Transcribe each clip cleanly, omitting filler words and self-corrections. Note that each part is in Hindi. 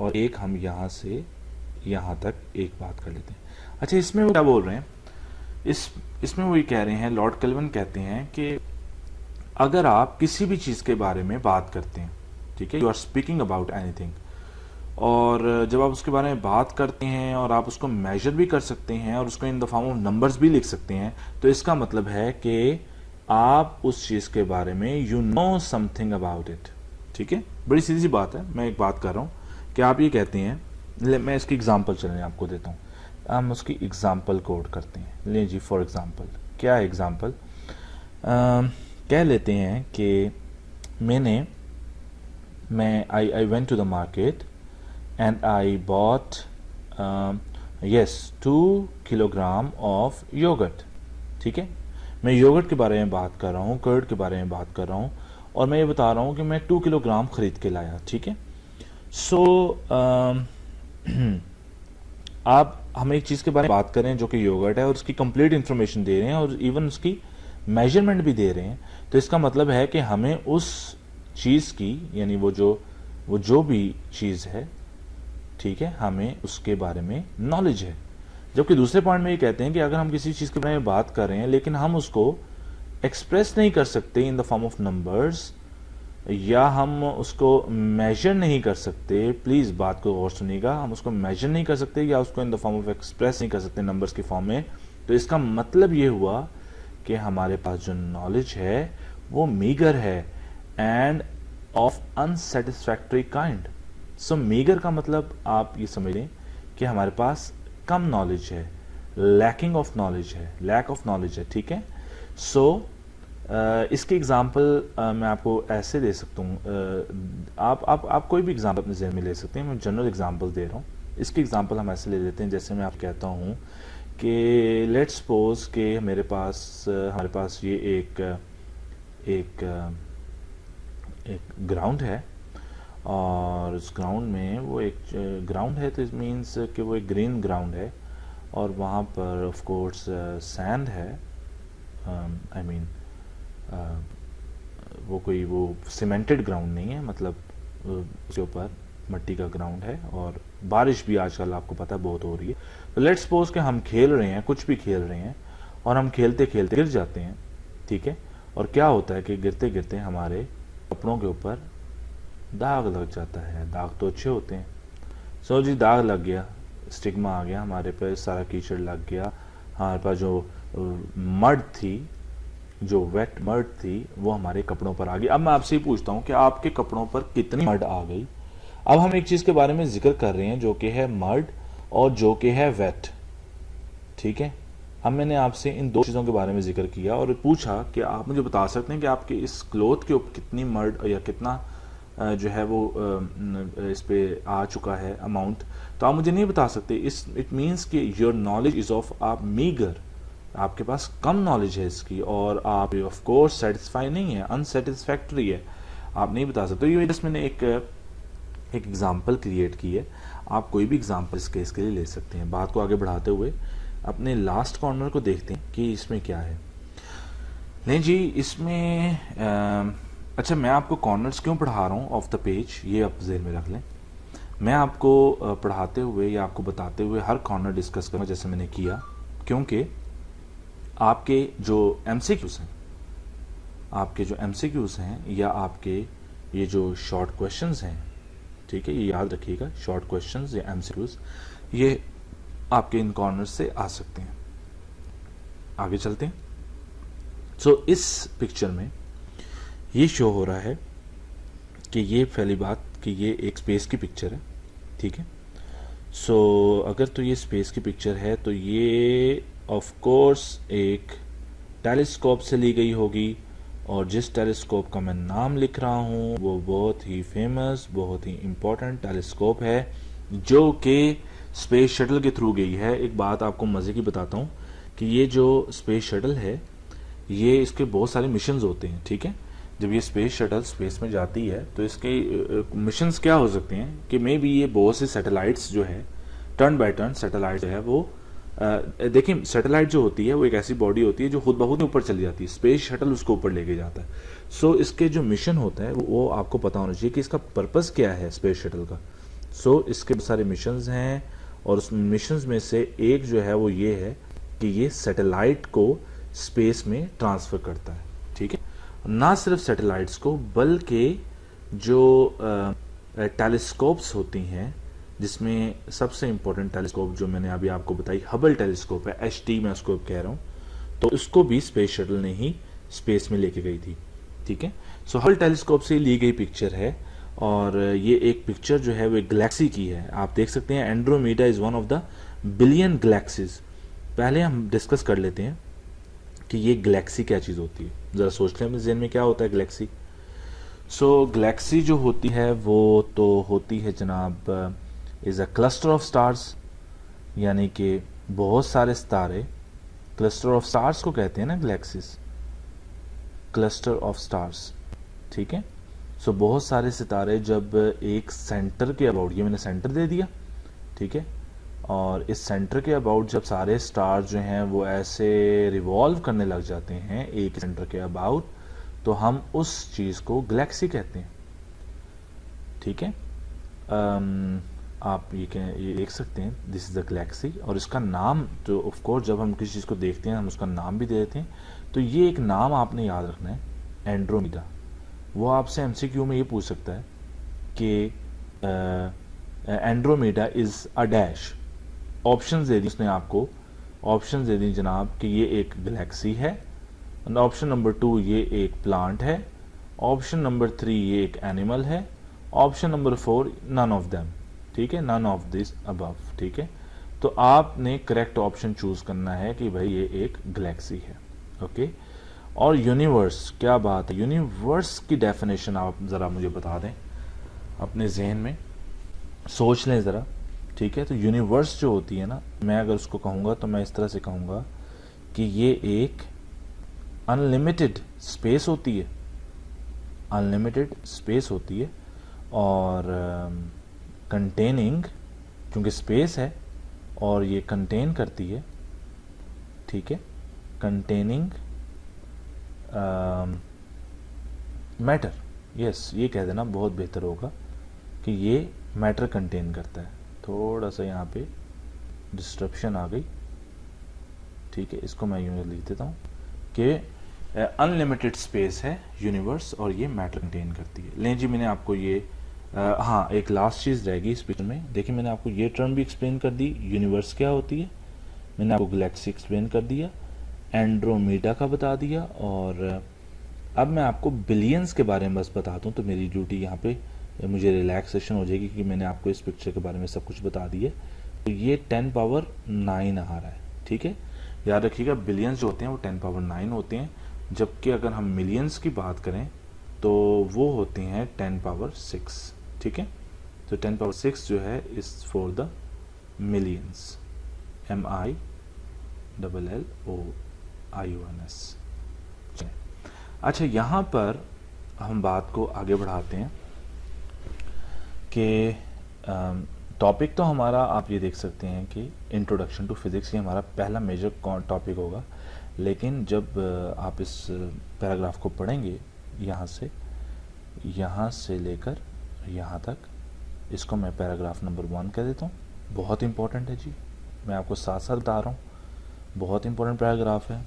और एक हम यहाँ से यहाँ तक एक बात कर लेते हैं। अच्छा, इसमें वो क्या बोल रहे हैं, इसमें वो ये कह रहे हैं, लॉर्ड केल्विन कहते हैं कि अगर आप किसी भी चीज़ के बारे में बात करते हैं, ठीक है, you are speaking about anything, और जब आप उसके बारे में बात करते हैं और आप उसको मेजर भी कर सकते हैं और उसको in the form of numbers भी लिख सकते हैं, तो इसका मतलब है कि आप उस चीज़ के बारे में you know something about it. ठीक है, बड़ी सीधी सी बात है। मैं एक बात कर रहा हूँ कि आप ये कहते हैं, मैं इसकी एग्जांपल चलें आपको देता हूँ, हम उसकी एग्जांपल कोड करते हैं। ले जी, फॉर एग्जांपल, क्या है एग्जांपल, कह लेते हैं कि I went to the market and I bought 2 kilogram of yoghurt. ठीक है, मैं योगर्ट के बारे में बात कर रहा हूँ, कर्ड के बारे में बात कर रहा हूँ, और मैं ये बता रहा हूँ कि मैं 2 किलोग्राम खरीद के लाया। ठीक है, सो आप हम एक चीज़ के बारे में बात कर रहे हैं जो कि योगर्ट है, और उसकी कंप्लीट इंफॉर्मेशन दे रहे हैं और इवन उसकी मेजरमेंट भी दे रहे हैं। तो इसका मतलब है कि हमें उस चीज़ की, यानी वो जो भी चीज़ है, ठीक है, हमें उसके बारे में नॉलेज है। जबकि दूसरे पॉइंट में ये कहते हैं कि अगर हम किसी चीज़ के बारे में बात कर रहे हैं लेकिन हम उसको एक्सप्रेस नहीं कर सकते in the form of numbers, या हम उसको मेजर नहीं कर सकते, प्लीज़ बात को गौर सुनिएगा, हम उसको मेजर नहीं कर सकते या उसको in the form of express नहीं कर सकते नंबर्स के फॉर्म में, तो इसका मतलब ये हुआ कि हमारे पास जो नॉलेज है वो मीगर है and of unsatisfactory kind. So meagre का मतलब आप ये समझ लें कि हमारे पास कम नॉलेज है, लैकिंग ऑफ नॉलेज है, लैक ऑफ नॉलेज है। ठीक है, सो इसके एग्जांपल मैं आपको ऐसे दे सकता हूँ, आप कोई भी एग्जांपल अपने जहन में ले सकते हैं, मैं जनरल एग्जांपल दे रहा हूँ। इसके एग्जांपल हम ऐसे ले लेते हैं, जैसे मैं आप कहता हूँ कि लेट्स सपोज कि हमारे पास ये एक ग्राउंड है, और उस ग्राउंड में वो एक ग्राउंड है, तो इट मीन्स कि वो एक ग्रीन ग्राउंड है, और वहाँ पर ऑफ कोर्स सैंड है, आई मीन वो सीमेंटेड ग्राउंड नहीं है, मतलब उसके ऊपर मट्टी का ग्राउंड है, और बारिश भी आजकल आपको पता है बहुत हो रही है। तो लेट्स सपोज कि हम खेल रहे हैं, कुछ भी खेल रहे हैं, और हम खेलते खेलते गिर जाते हैं। ठीक है, और क्या होता है कि गिरते गिरते हमारे कपड़ों के ऊपर दाग लग जाता है। दाग तो अच्छे होते हैं, सो जी दाग लग गया, स्टिग्मा आ गया हमारे पे, सारा कीचड़ लग गया, हमारे पास जो मड थी, जो वेट मड थी, वो हमारे कपड़ों पर आ गई। अब मैं आपसे ही पूछता हूँ कि आपके कपड़ों पर कितनी मड आ गई। अब हम एक चीज़ के बारे में जिक्र कर रहे हैं जो कि है मड और जो कि है वेट। ठीक है, अब मैंने आपसे इन दो चीज़ों के बारे में जिक्र किया और पूछा कि आप मुझे बता सकते हैं कि आपके इस क्लोथ के ऊपर कितनी मड या कितना जो है वो इस पे आ चुका है अमाउंट, तो आप मुझे नहीं बता सकते। इट मीन्स कि योर नॉलेज इज ऑफ आप मीगर, आपके पास कम नॉलेज है इसकी, और आप ऑफ कोर्स सेटिस्फाई नहीं है, अनसेटिस्फैक्टरी है, आप नहीं बता सकते। ये जस्ट मैंने एक एग्जांपल क्रिएट की है, आप कोई भी एग्जांपल इस केस के लिए ले सकते हैं। बात को आगे बढ़ाते हुए अपने लास्ट कॉर्नर को देखते हैं कि इसमें क्या है। नहीं जी, इसमें अच्छा, मैं आपको कॉर्नर्स क्यों पढ़ा रहा हूँ ऑफ द पेज, ये आप जेल में रख लें। मैं आपको पढ़ाते हुए या आपको बताते हुए हर कॉर्नर डिस्कस करूँगा जैसे मैंने किया, क्योंकि आपके जो एमसीक्यूज हैं, या आपके ये जो शॉर्ट क्वेश्चंस हैं, ठीक है, ये याद रखिएगा, शॉर्ट क्वेश्चंस या एमसीक्यूज, ये आपके इन कॉर्नर से आ सकते हैं। आगे चलते हैं। सो इस पिक्चर में ये शो हो रहा है कि ये पहली बात कि ये एक स्पेस की पिक्चर है। ठीक है, सो अगर तो ये स्पेस की पिक्चर है तो ये ऑफ कोर्स एक टेलीस्कोप से ली गई होगी, और जिस टेलीस्कोप का मैं नाम लिख रहा हूँ वो बहुत ही फेमस, बहुत ही इम्पोर्टेंट टेलीस्कोप है, जो कि स्पेस शटल के थ्रू गई है। एक बात आपको मज़े की बताता हूँ कि ये जो स्पेस शटल है, ये इसके बहुत सारे मिशंस होते हैं। ठीक है, जब ये स्पेस शटल स्पेस में जाती है तो इसके मिशंस क्या हो सकते हैं कि मे बी ये बहुत से सैटेलाइट्स जो है, टर्न बाय टर्न सैटेलाइट जो है वो देखिए, सैटेलाइट जो होती है वो एक ऐसी बॉडी होती है जो खुद ब खुद ऊपर चली जाती है, स्पेस शटल उसको ऊपर लेके जाता है। सो इसके जो मिशन होता है वो आपको पता होना चाहिए कि इसका पर्पस क्या है स्पेस शटल का। सो इसके बहुत सारे मिशंस हैं और उस मिशंस में से एक जो है वो ये है कि ये सैटेलाइट को स्पेस में ट्रांसफ़र करता है, ठीक है। ना सिर्फ सैटेलाइट्स को बल्कि जो टेलीस्कोप्स होती हैं, जिसमें सबसे इम्पोर्टेंट टेलीस्कोप जो मैंने अभी आपको बताई हबल टेलीस्कोप है, HT मैं उसको कह रहा हूँ, तो उसको भी स्पेस शटल ने ही स्पेस में लेके गई थी, ठीक है। सो हबल टेलीस्कोप से ली गई पिक्चर है और ये एक पिक्चर जो है वो एक गैलेक्सी की है। आप देख सकते हैं Andromeda is one of the billion galaxies. पहले हम डिस्कस कर लेते हैं कि ये गैलेक्सी क्या चीज़ होती है। ज़रा सोच लें अपने ज़हन में क्या होता है गैलेक्सी। सो गैलेक्सी जो होती है वो तो होती है जनाब is a cluster of stars, यानी कि बहुत सारे सितारे। क्लस्टर ऑफ स्टार्स को कहते हैं ना गैलेक्सीज, क्लस्टर ऑफ स्टार्स, ठीक है। सो बहुत सारे सितारे जब एक सेंटर के अबाउट, ये मैंने सेंटर दे दिया, ठीक है, और इस सेंटर के अबाउट जब सारे स्टार जो हैं वो ऐसे रिवॉल्व करने लग जाते हैं एक सेंटर के अबाउट, तो हम उस चीज़ को गैलेक्सी कहते हैं, ठीक है। आप ये देख सकते हैं दिस इज़ द गैलेक्सी, और इसका नाम तो ऑफ कोर्स जब हम किसी चीज़ को देखते हैं हम उसका नाम भी दे देते हैं। तो ये एक नाम आपने याद रखना है, एंड्रोमेडा। वो आपसे MCQ में ये पूछ सकता है कि Andromeda is a dash. Option दे दी उसने आपको, ऑप्शन दे दी जनाब कि ये एक गैलेक्सी है, ऑप्शन नंबर 2 ये एक प्लांट है, ऑप्शन नंबर 3 ये एक एनिमल है, option number 4 none of them, ठीक है, नन ऑफ दिस अबव, ठीक है। तो आपने करेक्ट ऑप्शन चूज करना है कि भाई ये एक गैलेक्सी है, ओके। और यूनिवर्स, क्या बात है, यूनिवर्स की डेफिनेशन आप ज़रा मुझे बता दें, अपने जहन में सोच लें ज़रा, ठीक है। तो यूनिवर्स जो होती है ना, मैं अगर उसको कहूँगा तो मैं इस तरह से कहूँगा कि ये एक अनलिमिटेड स्पेस होती है, अनलिमिटेड स्पेस होती है, और कंटेनिंग, क्योंकि स्पेस है और ये कंटेन करती है, ठीक है, कंटेनिंग मैटर, यस ये कह देना बहुत बेहतर होगा कि ये मैटर कंटेन करता है। थोड़ा सा यहाँ पे डिस्ट्रप्शन आ गई, ठीक है, इसको मैं यूँ लिख देता हूँ कि अनलिमिटेड स्पेस है यूनिवर्स और ये मैटर कंटेन करती है। लें जी, मैंने आपको ये हाँ एक लास्ट चीज़ रहेगी इस पिक्चर में। देखिए मैंने आपको ये टर्म भी एक्सप्लेन कर दी, यूनिवर्स क्या होती है, मैंने आपको गैलेक्सी एक्सप्लेन कर दिया, एंड्रोमेडा का बता दिया, और अब मैं आपको बिलियंस के बारे में बस बता दूं तो मेरी ड्यूटी यहाँ पे मुझे रिलैक्सेशन हो जाएगी क्योंकि मैंने आपको इस पिक्चर के बारे में सब कुछ बता दिया। तो ये 10 पावर 9 आ रहा है, ठीक है, याद रखिएगा बिलियंस जो होते हैं वो 10 पावर 9 होते हैं, जबकि अगर हम मिलियंस की बात करें तो वो होते हैं 10 पावर 6, ठीक है। तो 10 पावर 6 जो है इस फॉर द मिलियंस, MILLOIONS। अच्छा, यहाँ पर हम बात को आगे बढ़ाते हैं कि टॉपिक तो हमारा आप ये देख सकते हैं कि इंट्रोडक्शन टू फिज़िक्स, ये हमारा पहला मेजर टॉपिक होगा, लेकिन जब आप इस पैराग्राफ को पढ़ेंगे यहाँ से लेकर यहाँ तक, इसको मैं पैराग्राफ नंबर 1 कह देता हूँ। बहुत इंपॉर्टेंट है जी, मैं आपको साथ साथ बता रहा हूँ, बहुत इंपॉर्टेंट पैराग्राफ है।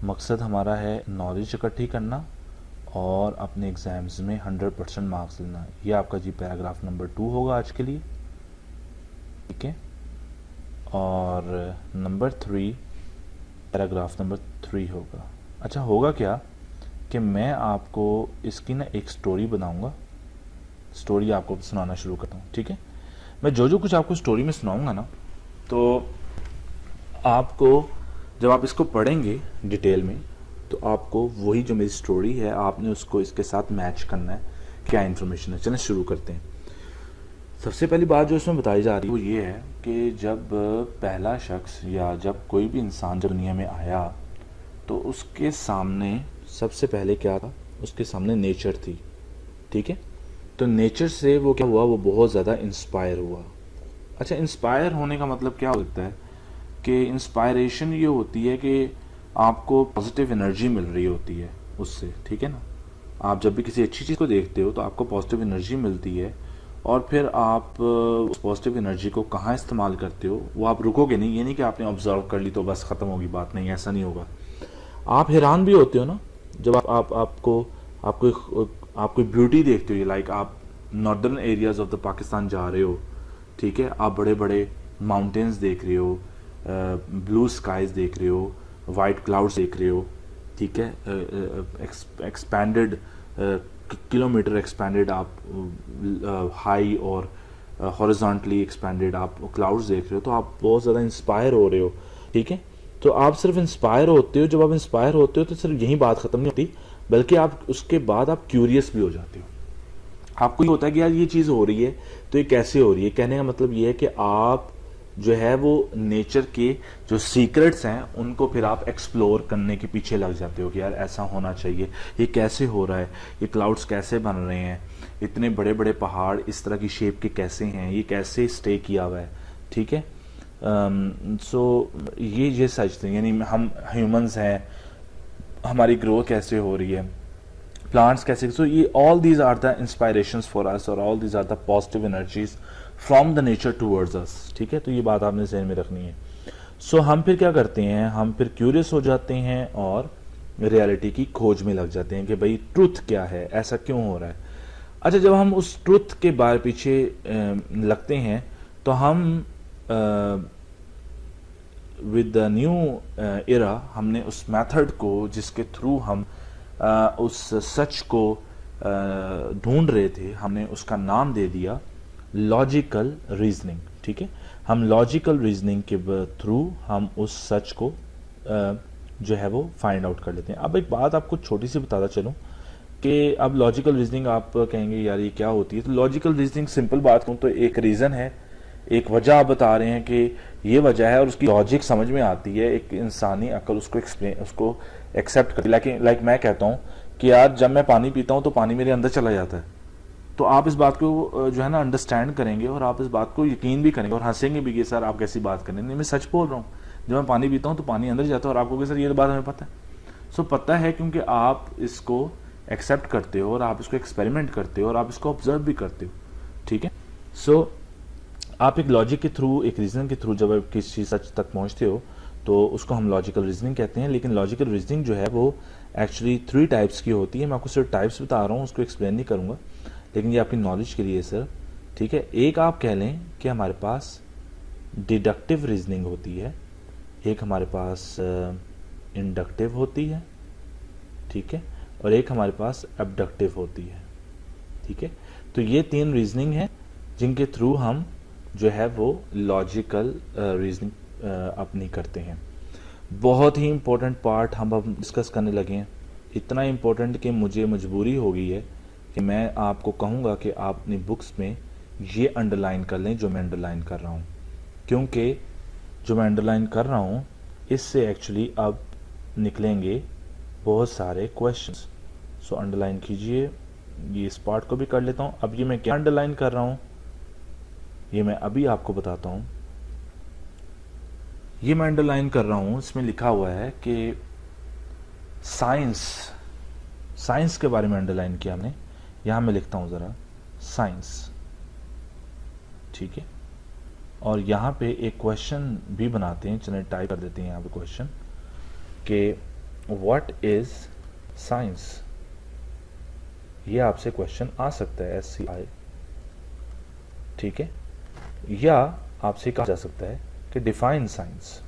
मकसद हमारा है नॉलेज इकट्ठी करना और अपने एग्ज़ाम्स में 100% मार्क्स लेना। ये आपका जी पैराग्राफ नंबर 2 होगा आज के लिए, ठीक है। और नंबर 3 पैराग्राफ नंबर 3 होगा। अच्छा, होगा क्या कि मैं आपको इसकी ना एक स्टोरी बनाऊंगा, स्टोरी आपको सुनाना शुरू करता हूँ, ठीक है। मैं जो कुछ आपको स्टोरी में सुनाऊंगा ना, तो आपको जब आप इसको पढ़ेंगे डिटेल में तो आपको वही जो मेरी स्टोरी है आपने उसको इसके साथ मैच करना है, क्या इन्फॉर्मेशन है। चलें शुरू करते हैं। सबसे पहली बात जो इसमें बताई जा रही है वो ये है कि जब पहला शख्स या जब कोई भी इंसान जब दुनिया में आया तो उसके सामने सबसे पहले क्या था, उसके सामने नेचर थी, ठीक है। तो नेचर से वो क्या हुआ, वो बहुत ज़्यादा इंस्पायर हुआ। अच्छा, इंस्पायर होने का मतलब क्या होता है कि इंस्पायरेशन ये होती है कि आपको पॉजिटिव एनर्जी मिल रही होती है उससे, ठीक है ना। आप जब भी किसी अच्छी चीज़ को देखते हो तो आपको पॉजिटिव एनर्जी मिलती है और फिर आप उस पॉजिटिव एनर्जी को कहाँ इस्तेमाल करते हो वो आप रुकोगे नहीं। ये नहीं कि आपने ऑब्जर्व कर ली तो बस ख़त्म होगी बात, नहीं, ऐसा नहीं होगा। आप हैरान भी होते हो ना जब आपको ब्यूटी देखते हो। लाइक आप northern areas of the Pakistan जा रहे हो, ठीक है, आप बड़े बड़े माउंटेन्स देख रहे हो, ब्लू स्काईज देख रहे हो, वाइट क्लाउड्स देख रहे हो, ठीक है, एक्सपैंडेड किलोमीटर एक्सपैंडेड आप हाई और हॉरिजॉन्टली एक्सपैंडेड आप क्लाउड्स देख रहे हो, तो आप बहुत ज़्यादा इंस्पायर हो रहे हो, ठीक है। तो आप सिर्फ इंस्पायर होते हो, जब आप इंस्पायर होते हो तो सिर्फ यही बात ख़त्म नहीं होती, बल्कि आप उसके बाद आप क्यूरियस भी हो जाते हो। आपको ये होता है कि यार ये चीज़ हो रही है तो ये कैसे हो रही है। कहने का मतलब ये है कि आप जो है वो नेचर के जो सीक्रेट्स हैं उनको फिर आप एक्सप्लोर करने के पीछे लग जाते हो कि यार ऐसा होना चाहिए, ये कैसे हो रहा है, ये क्लाउड्स कैसे बन रहे हैं, इतने बड़े बड़े पहाड़ इस तरह की शेप के कैसे हैं, ये कैसे स्टे किया हुआ है, ठीक है। सो ये सच थे, यानी हम ह्यूमंस हैं, हमारी ग्रो कैसे हो रही है, प्लांट्स कैसे, सो ये all these are the inspirations for us और all these are the positive energies from the nature towards us, ठीक है। तो ये बात आपने ज़हन में रखनी है। सो हम फिर क्या करते हैं, हम फिर क्यूरियस हो जाते हैं और रियलिटी की खोज में लग जाते हैं कि भाई ट्रुथ क्या है, ऐसा क्यों हो रहा है। अच्छा, जब हम उस ट्रुथ के बारे पीछे लगते हैं तो हम विद द न्यू एरा हमने उस मेथड को जिसके थ्रू हम उस सच को ढूंढ रहे थे, हमने उसका नाम दे दिया लॉजिकल रीजनिंग, ठीक है। हम लॉजिकल रीजनिंग के थ्रू हम उस सच को जो है वो फाइंड आउट कर लेते हैं। अब एक बात आपको छोटी सी बताता चलूं कि अब लॉजिकल रीजनिंग आप कहेंगे यार ये क्या होती है। तो लॉजिकल रीजनिंग सिंपल बात कहूँ तो एक रीज़न है, एक वजह आप बता रहे हैं कि ये वजह है और उसकी लॉजिक समझ में आती है, एक इंसानी अकल उसको एक्सेप्ट करती है। लाइक मैं कहता हूँ कि यार जब मैं पानी पीता हूँ तो पानी मेरे अंदर चला जाता है, तो आप इस बात को जो है ना अंडरस्टैंड करेंगे और आप इस बात को यकीन भी करेंगे और हंसेंगे भी कि सर आप कैसी बात कर रहे हैं। नहीं, मैं सच बोल रहा हूँ, जब मैं पानी पीता हूँ तो पानी अंदर जाता है और आपको कि सर ये बात हमें पता है। सो पता है क्योंकि आप इसको एक्सेप्ट करते हो और आप इसको एक्सपेरिमेंट करते हो और आप इसको ऑब्जर्व भी करते हो, ठीक है। सो आप एक लॉजिक के थ्रू, एक रीजन के थ्रू जब आप किसी सच तक पहुंचते हो तो उसको हम लॉजिकल रीजनिंग कहते हैं। लेकिन लॉजिकल रीजनिंग जो है वो एक्चुअली 3 टाइप्स की होती है। मैं आपको सिर्फ टाइप्स बता रहा हूँ, उसको एक्सप्लेन नहीं करूँगा, लेकिन ये आपकी नॉलेज के लिए सर, ठीक है। एक आप कह लें कि हमारे पास डिडक्टिव रीजनिंग होती है, एक हमारे पास इंडक्टिव होती है, ठीक है, और एक हमारे पास एबडक्टिव होती है, ठीक है। तो ये 3 रीजनिंग है जिनके थ्रू हम जो है वो लॉजिकल रीजनिंग अपनी करते हैं। बहुत ही इम्पोर्टेंट पार्ट हम अब डिस्कस करने लगे हैं, इतना इम्पोर्टेंट कि मुझे मजबूरी हो गई है कि मैं आपको कहूँगा कि आप अपनी बुक्स में ये अंडरलाइन कर लें जो मैं अंडरलाइन कर रहा हूँ, क्योंकि जो मैं अंडरलाइन कर रहा हूँ इससे एक्चुअली अब निकलेंगे बहुत सारे क्वेश्चंस। सो अंडरलाइन कीजिए, ये इस पार्ट को भी कर लेता हूँ। अब ये मैं क्या अंडरलाइन कर रहा हूँ ये मैं अभी आपको बताता हूँ। ये मैं अंडरलाइन कर रहा हूँ, इसमें लिखा हुआ है कि साइंस के बारे में अंडरलाइन किया हमने। यहाँ मैं लिखता हूँ ज़रा साइंस, ठीक है, और यहाँ पे एक क्वेश्चन भी बनाते हैं, चलिए टाइप कर देते हैं यहाँ पे क्वेश्चन कि व्हाट इज साइंस। ये आपसे क्वेश्चन आ सकता है SCI, ठीक है, या आपसे कहा जा सकता है कि डिफाइन साइंस।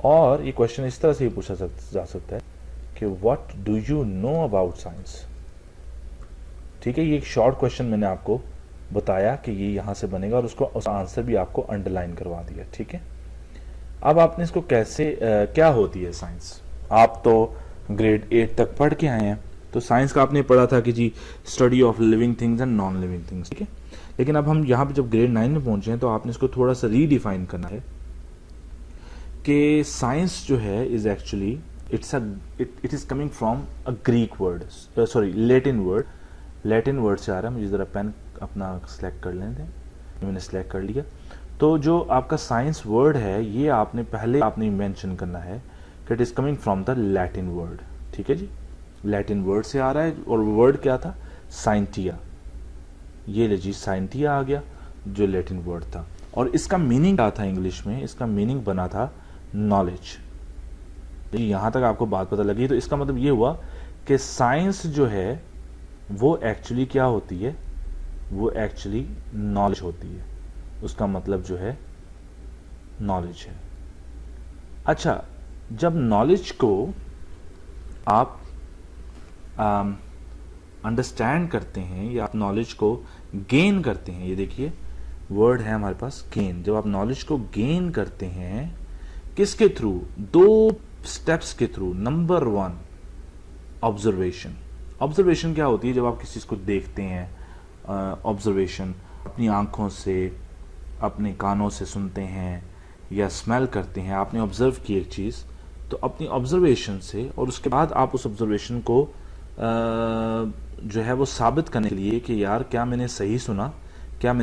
और ये क्वेश्चन इस तरह से भी पूछा जा सकता है कि what do you know about science, ठीक है। ये एक शॉर्ट क्वेश्चन मैंने आपको बताया कि ये यहां से बनेगा और उसका आंसर भी आपको अंडरलाइन करवा दिया, ठीक है। अब आपने इसको कैसे क्या होती है साइंस, आप तो ग्रेड 8 तक पढ़ के आए हैं, तो साइंस का आपने पढ़ा था कि the study of living things and non living things, ठीक है। लेकिन अब हम यहाँ पे जब ग्रेड 9 में पहुंचे हैं तो आपने इसको थोड़ा सा रीडिफाइन करना है कि साइंस जो है is actually it is coming from a Greek word, sorry Latin word से आ रहा है। मुझे जरा पेन अपना सेलेक्ट कर लेते हैं, मैंने सेलेक्ट कर लिया। तो जो आपका साइंस वर्ड है ये आपने मेंशन करना है कि it is coming from the Latin word, ठीक है जी। लैटिन वर्ड से आ रहा है, और वर्ड क्या था? साइंटिया। ये लीजिए साइंटिया आ गया, जो लैटिन वर्ड था। और इसका मीनिंग क्या था इंग्लिश में? इसका मीनिंग बना था नॉलेज। यहां तक आपको बात पता लगी, तो इसका मतलब ये हुआ कि साइंस जो है वो एक्चुअली क्या होती है? वो एक्चुअली नॉलेज होती है। उसका मतलब जो है नॉलेज है। अच्छा, जब नॉलेज को आप अंडरस्टैंड करते हैं या आप नॉलेज को गेन करते हैं, ये देखिए वर्ड है हमारे पास गेन। जब आप नॉलेज को गेन करते हैं किसके थ्रू? दो स्टेप्स के थ्रू। Number 1 observation. ऑब्जर्वेशन क्या होती है? जब आप किसी चीज को देखते हैं, ऑब्जर्वेशन अपनी आंखों से, अपने कानों से सुनते हैं या स्मेल करते हैं, आपने ऑब्जर्व की एक चीज, तो अपनी ऑब्जर्वेशन से, और उसके बाद आप उस ऑब्जर्वेशन को जो है वो साबित करने के लिए कि यार क्या मैंने सही सुना, क्या मैंने